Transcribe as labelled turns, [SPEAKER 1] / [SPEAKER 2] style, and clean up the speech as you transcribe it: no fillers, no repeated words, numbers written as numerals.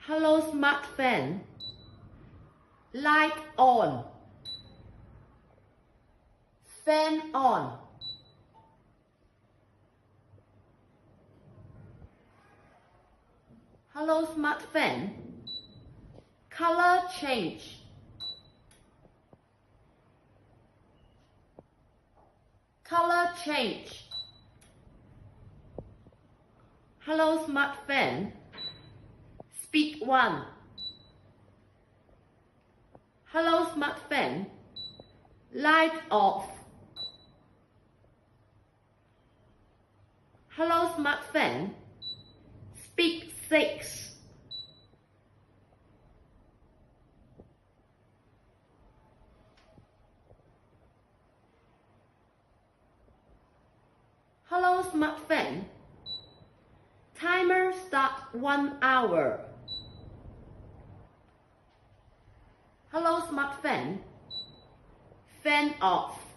[SPEAKER 1] Hello smart fan. Light on. Fan on. Hello smart fan. Color change. Color change. Hello smart fan. Speed 1. Hello smart fan. Light off. Hello smart fan. Speed 6. Hello smart fan. Timer start 1 hour. Hello smart fan. Fan off.